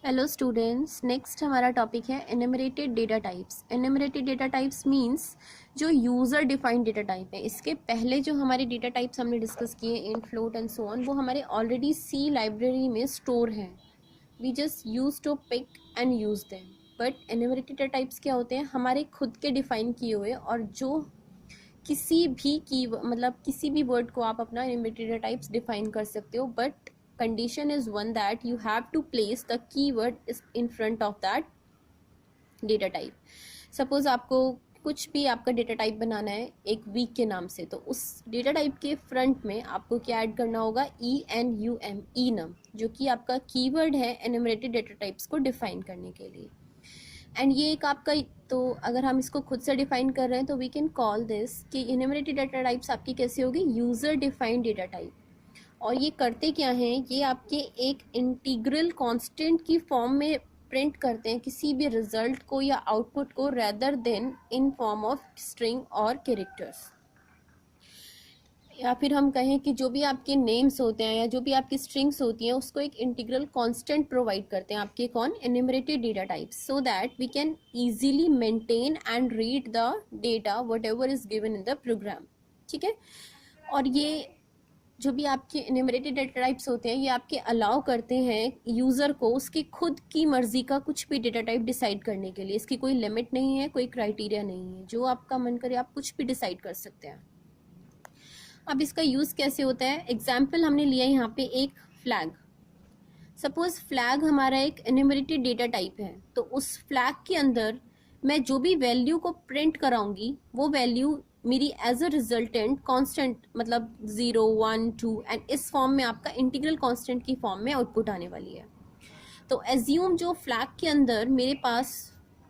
Hello students, next हमारा topic है enumerated data types. Enumerated data types means जो user defined data type है। इसके पहले जो हमारे डेटा टाइप्स हमने डिस्कस किए int, float and so on, वो हमारे ऑलरेडी सी लाइब्रेरी में स्टोर हैं। We just use to pick and use them. But enumerated data types क्या होते हैं? हमारे खुद के डिफाइन किए हुए, और जो किसी भी की मतलब किसी भी वर्ड को आप अपना एनिमरेटेड डेटा टाइप्स डिफाइन कर सकते हो, but condition is one that you have to place the keyword is in front of that data type. Suppose आपको कुछ भी आपका डेटा टाइप बनाना है एक वीक के नाम से, तो उस डेटा टाइप के फ्रंट में आपको क्या ऐड करना होगा? ENUM, enum, जो कि आपका कीवर्ड है एनिमरेटेड डेटा टाइप्स को डिफाइन करने के लिए। एंड ये एक आपका, तो अगर हम इसको खुद से डिफाइन कर रहे हैं तो वी कैन कॉल दिस कि एनिमरेटेड डेटा टाइप्स आपकी कैसे होगी? User defined data type. और ये करते क्या हैं? ये आपके एक इंटीग्रल कांस्टेंट की फॉर्म में प्रिंट करते हैं किसी भी रिजल्ट को या आउटपुट को, rather then in form of string और कैरेक्टर्स। या फिर हम कहें कि जो भी आपके नेम्स होते हैं या जो भी आपकी स्ट्रिंग्स होती हैं उसको एक इंटीग्रल कांस्टेंट प्रोवाइड करते हैं आपके कौन? Enumerated data types, so that we can easily maintain and read the data whatever is given in the program. ठीक है। और ये जो भी आपके एनिमरेटेड डेटा टाइप्स होते हैं ये आपके अलाउ करते हैं यूज़र को उसकी खुद की मर्जी का कुछ भी डेटा टाइप डिसाइड करने के लिए। इसकी कोई लिमिट नहीं है, कोई क्राइटेरिया नहीं है, जो आपका मन करे आप कुछ भी डिसाइड कर सकते हैं। अब इसका यूज़ कैसे होता है? एग्जाम्पल हमने लिया यहाँ पे एक फ्लैग। सपोज फ्लैग हमारा एक एनिमरेटेड डेटा टाइप है, तो उस फ्लैग के अंदर मैं जो भी वैल्यू को प्रिंट कराऊंगी वो वैल्यू मेरी एज अ रिजल्टेंट कांस्टेंट, मतलब 0, 1, 2 एंड इस फॉर्म में आपका इंटीग्रल कांस्टेंट की फॉर्म में आउटपुट आने वाली है। तो एज्यूम जो फ्लैग के अंदर मेरे पास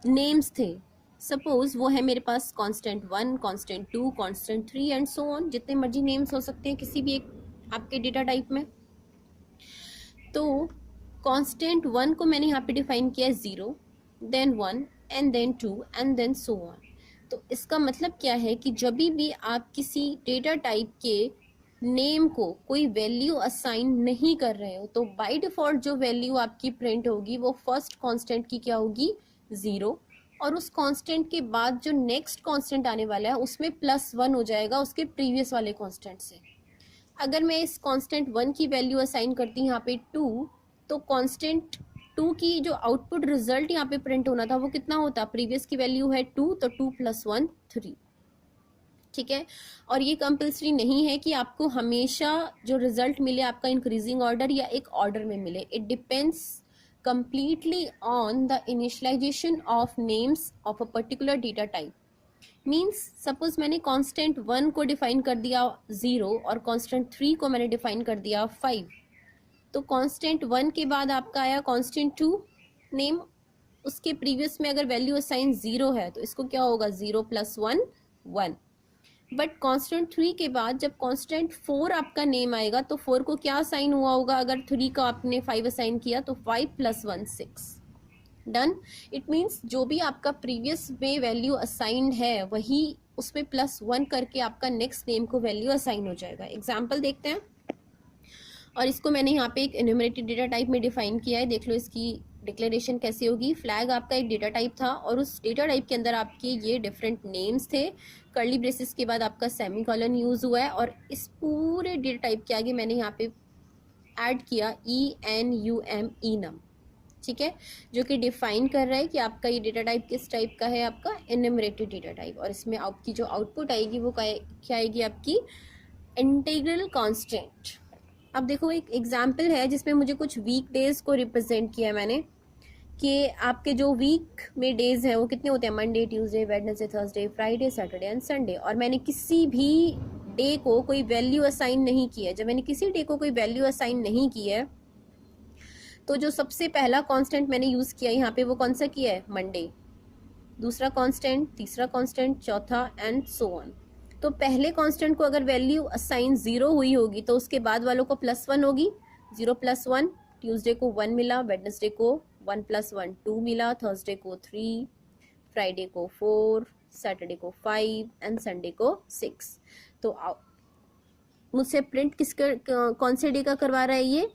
नेम्स थे, सपोज वो है मेरे पास constant 1, constant 2, constant 3 and so on, जितने मर्जी नेम्स हो सकते हैं किसी भी एक आपके डेटा टाइप में। तो कांस्टेंट 1 को मैंने यहाँ पे डिफाइन किया है 0, then 1 and then 2 and then so on. तो इसका मतलब क्या है कि जब भी आप किसी डेटा टाइप के नेम को कोई वैल्यू असाइन नहीं कर रहे हो, तो बाय डिफॉल्ट जो वैल्यू आपकी प्रिंट होगी वो फर्स्ट कांस्टेंट की क्या होगी? 0। और उस कांस्टेंट के बाद जो नेक्स्ट कांस्टेंट आने वाला है उसमें +1 हो जाएगा उसके प्रीवियस वाले कांस्टेंट से। अगर मैं इस कांस्टेंट 1 की वैल्यू असाइन करती हूँ यहाँ पे 2, तो कांस्टेंट 2 की जो आउटपुट रिजल्ट यहाँ पे प्रिंट होना था वो कितना होता? प्रीवियस की वैल्यू है 2, तो 2 + 1 3। ठीक है। और ये कंपल्सरी नहीं है कि आपको हमेशा जो रिजल्ट मिले आपका इंक्रीजिंग ऑर्डर या एक ऑर्डर में मिले। It depends completely on the initialization of names of a particular data type. Means suppose मैंने कांस्टेंट 1 को डिफाइन कर दिया 0 और कांस्टेंट 3 को मैंने डिफाइन कर दिया 5, तो कांस्टेंट 1 के बाद आपका आया कांस्टेंट 2 नेम, उसके प्रीवियस में अगर वैल्यू असाइन 0 है तो इसको क्या होगा? 0 + 1 1। बट कांस्टेंट 3 के बाद जब कांस्टेंट 4 आपका नेम आएगा तो 4 को क्या असाइन हुआ होगा? अगर 3 का आपने 5 असाइन किया तो 5 + 1 6। डन। इट मीन्स जो भी आपका प्रीवियस में वैल्यू असाइंड है वही उसमें +1 करके आपका नेक्स्ट नेम को वैल्यू असाइन हो जाएगा। एग्जाम्पल देखते हैं। और इसको मैंने यहाँ पे एक एन्यूमरेटेड डेटा टाइप में डिफाइन किया है। देख लो इसकी डिक्लेरेशन कैसी होगी। फ्लैग आपका एक डेटा टाइप था और उस डेटा टाइप के अंदर आपके ये डिफरेंट नेम्स थे। कर्ली ब्रेसेस के बाद आपका सेमीकोलन यूज हुआ है और इस पूरे डेटा टाइप के आगे मैंने यहाँ पे ऐड किया ENUM, enum। ठीक है, जो कि डिफाइन कर रहा है कि आपका ये डेटा टाइप किस टाइप का है? आपका एनिमरेटेड डेटा टाइप। और इसमें आपकी जो आउटपुट आएगी वो क्या आएगी? आपकी इंटीग्रल कांस्टेंट। अब देखो एक एग्जांपल है जिसमें मुझे कुछ वीक डेज को रिप्रेजेंट किया मैंने, कि आपके जो वीक में डेज हैं वो कितने होते हैं? Monday, Tuesday, Wednesday, Thursday, Friday, Saturday and Sunday. और मैंने किसी भी डे को कोई वैल्यू असाइन नहीं की है। जब मैंने किसी डे को कोई वैल्यू असाइन नहीं की है तो जो सबसे पहला कांस्टेंट मैंने यूज किया यहाँ पे वो कौन सा किया है? मंडे। दूसरा कांस्टेंट, तीसरा कांस्टेंट, चौथा एंड सो ऑन। तो पहले कांस्टेंट को अगर वैल्यू असाइन 0 हुई होगी तो उसके बाद वालों को +1 होगी। 0 + 1, ट्यूसडे को 1 मिला, वेडनेसडे को 1 + 1 2 मिला, थर्सडे को 3, फ्राइडे को 4, सैटरडे को 5 एंड संडे को 6। तो मुझसे प्रिंट कौन से डे का करवा रहा है? ये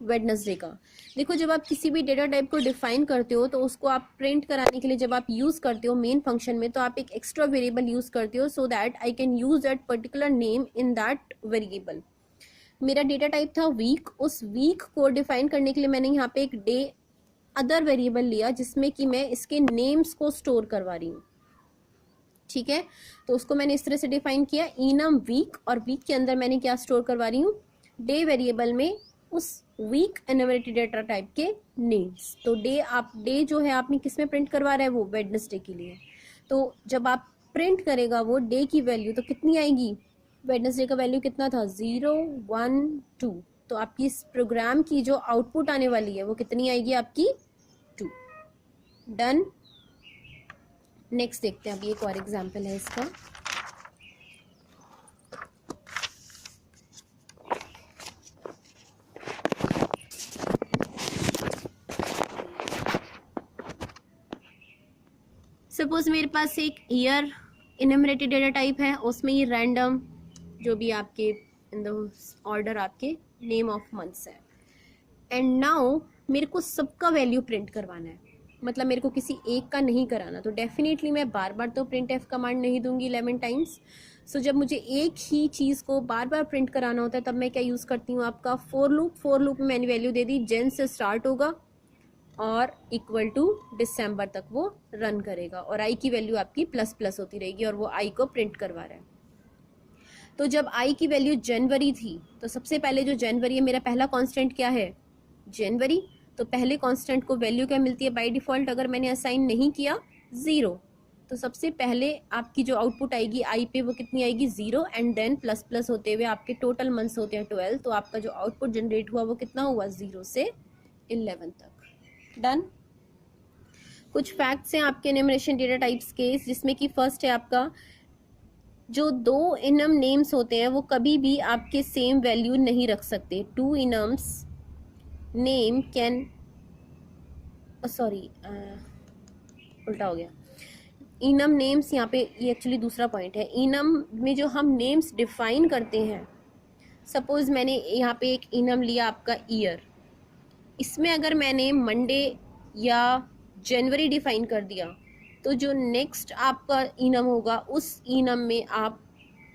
वेडनेसडे का। देखो जब आप किसी भी डेटा टाइप को डिफाइन करते हो तो उसको आप प्रिंट कराने के लिए जब आप यूज़ करते हो मेन फंक्शन में, तो आप एक एक्स्ट्रा वेरिएबल यूज़ करते हो so that I can use that particular name in that variable. मेरा डेटा टाइप था वीक, उस वीक को डिफाइन करने के लिए मैंने यहाँ पे एक डे अदर वेरिएबल लिया जिसमें कि मैं इसके नेम्स को स्टोर करवा रही हूँ, ठीक है। तो उसको मैंने इस तरह से डिफाइन किया इनम वीक, और वीक के अंदर मैंने क्या स्टोर करवा रही हूँ, डे वेरिएबल में उस वीक एन्यूमरेटेड डेटा टाइप के नेम्स। तो डे जो है आपने किस में प्रिंट करवा रहा है, वो वेडनेसडे के लिए। तो जब आप प्रिंट करेगा वो डे की वैल्यू तो कितनी आएगी, वेडनेसडे का वैल्यू कितना था 0 1 2, तो आपकी इस प्रोग्राम की जो आउटपुट आने वाली है वो कितनी आएगी आपकी 2। डन। नेक्स्ट देखते हैं, अभी एक और एग्जांपल है इसका। सपोज मेरे पास एक ईयर इनमरेटेड डेटा टाइप है, उसमें ये रैंडम जो भी आपके इन द ऑर्डर आपके नेम ऑफ मंथ्स है, एंड नाउ मेरे को सबका वैल्यू प्रिंट करवाना है, मतलब मेरे को किसी एक का नहीं कराना। तो डेफिनेटली मैं बार बार तो प्रिंट एफ कमांड नहीं दूंगी 11 टाइम्स। सो जब मुझे एक ही चीज़ को बार बार प्रिंट कराना होता है तब मैं क्या यूज़ करती हूँ, आपका फॉर लूप। फॉर लूप में मैंने वैल्यू दे दी, जन से स्टार्ट होगा और इक्वल टू दिसंबर तक वो रन करेगा, और आई की वैल्यू आपकी प्लस प्लस होती रहेगी और वो आई को प्रिंट करवा रहा है। तो जब आई की वैल्यू जनवरी थी तो सबसे पहले जो जनवरी है, मेरा पहला कांस्टेंट क्या है, जनवरी। तो पहले कांस्टेंट को वैल्यू क्या मिलती है बाय डिफॉल्ट, अगर मैंने असाइन नहीं किया 0, तो सबसे पहले आपकी जो आउटपुट आएगी आई पे वो कितनी आएगी 0, एंड देन प्लस प्लस होते हुए आपके टोटल मंथ्स होते हैं 12, तो आपका जो आउटपुट जनरेट हुआ वो कितना हुआ 0 से 11 तक। डन। कुछ फैक्ट्स हैं आपके एनुमरेशन डेटा टाइप्स के, जिसमें कि फर्स्ट है आपका जो दो इनम नेम्स होते हैं वो कभी भी आपके सेम वैल्यू नहीं रख सकते। टू इनम्स नेम कैन, सॉरी उल्टा हो गया, इनम नेम्स, यहाँ पे ये एक्चुअली दूसरा पॉइंट है। इनम में जो हम नेम्स डिफाइन करते हैं, सपोज मैंने यहाँ पे एक इनम लिया आपका ईयर, इसमें अगर मैंने मंडे या जनवरी डिफाइन कर दिया तो जो नेक्स्ट आपका इनम होगा उस इनम में आप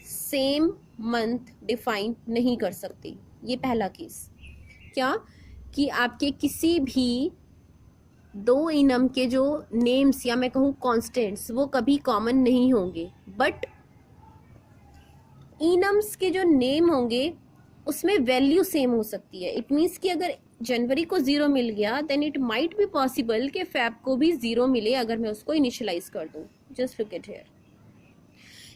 सेम मंथ डिफाइन नहीं कर सकते। ये पहला केस। क्या कि आपके किसी भी दो इनम के जो नेम्स या मैं कहूँ कॉन्स्टेंट्स वो कभी कॉमन नहीं होंगे, बट इनम्स के जो नेम होंगे उसमें वैल्यू सेम हो सकती है। इट मीन्स कि अगर जनवरी को 0 मिल गया then it might be possible कि फैब को भी 0 मिले अगर मैं उसको इनिशियलाइज कर दूं। जस्ट लुक एट हियर,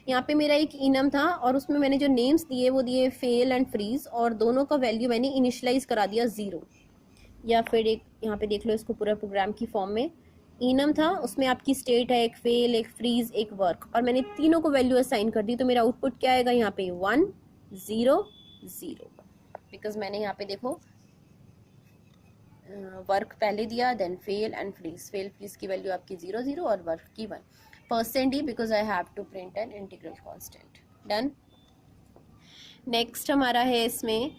यहाँ पे मेरा एक इनम था और उसमें मैंने जो नेम्स दिए वो दिए फेल एंड फ्रीज, और दोनों का वैल्यू मैंने इनिशियलाइज करा दिया 0। या फिर एक यहाँ पे देख लो इसको पूरा प्रोग्राम की फॉर्म में, इनम था उसमें आपकी स्टेट है, एक फेल, एक फ्रीज, एक वर्क, और मैंने तीनों को वैल्यू असाइन कर दी। तो मेरा आउटपुट क्या आएगा यहाँ पे 1 0 0, बिकॉज मैंने यहाँ पे देखो वर्क पहले दिया, then fail and freeze. Fail freeze की वैल्यू आपकी 0 0 और वर्क की 1% ही, because I have to print an integral constant. Done. Next हमारा है, इसमें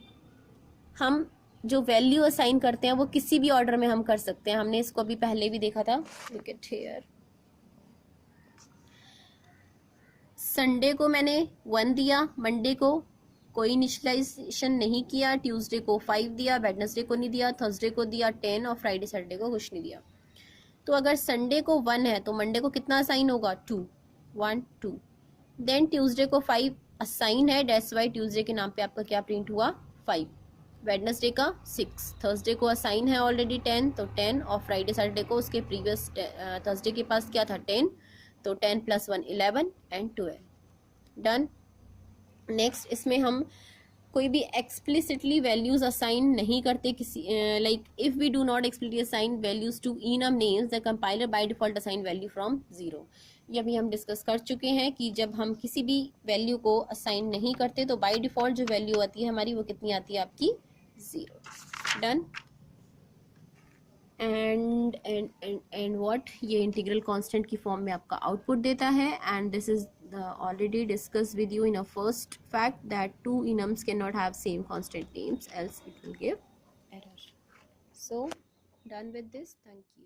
हम जो वैल्यू असाइन करते हैं वो किसी भी ऑर्डर में हम कर सकते हैं। हमने इसको अभी पहले भी देखा था। लुक एट हियर, संडे को मैंने 1 दिया, मंडे को कोई इनिशियलाइजेशन नहीं किया, ट्यूसडे को 5 दिया, वेडनेसडे को नहीं दिया, थर्सडे को दिया 10 और फ्राइडे सैटरडे को कुछ नहीं दिया। तो अगर संडे को 1 है तो मंडे को कितना असाइन होगा 2 1 2, देन ट्यूसडे को 5 असाइन है, दैट्स वाई ट्यूसडे के नाम पे आपका क्या प्रिंट हुआ 5, वेडनेसडे का 6, थर्सडे को असाइन है ऑलरेडी 10 तो 10, और फ्राइडे सैटरडे को उसके प्रीवियस थर्सडे के पास क्या था 10, तो 10 + 1 11 एंड 12। डन। नेक्स्ट, इसमें हम कोई भी एक्सप्लिसिटली वैल्यूज असाइन नहीं करते किसी, like if we do not explicitly assign values to enum names the compiler by default assign value from 0। ये अभी हम डिस्कस कर चुके हैं कि जब हम किसी भी वैल्यू को असाइन नहीं करते तो बाय डिफॉल्ट जो वैल्यू आती है हमारी वो कितनी आती है आपकी 0। डन। एंड व्हाट, ये इंटीग्रल कांस्टेंट की फॉर्म में आपका आउटपुट देता है, and this is already discussed with you in a first fact that two enums cannot have same constant names else it will give error. So done with this. Thank you.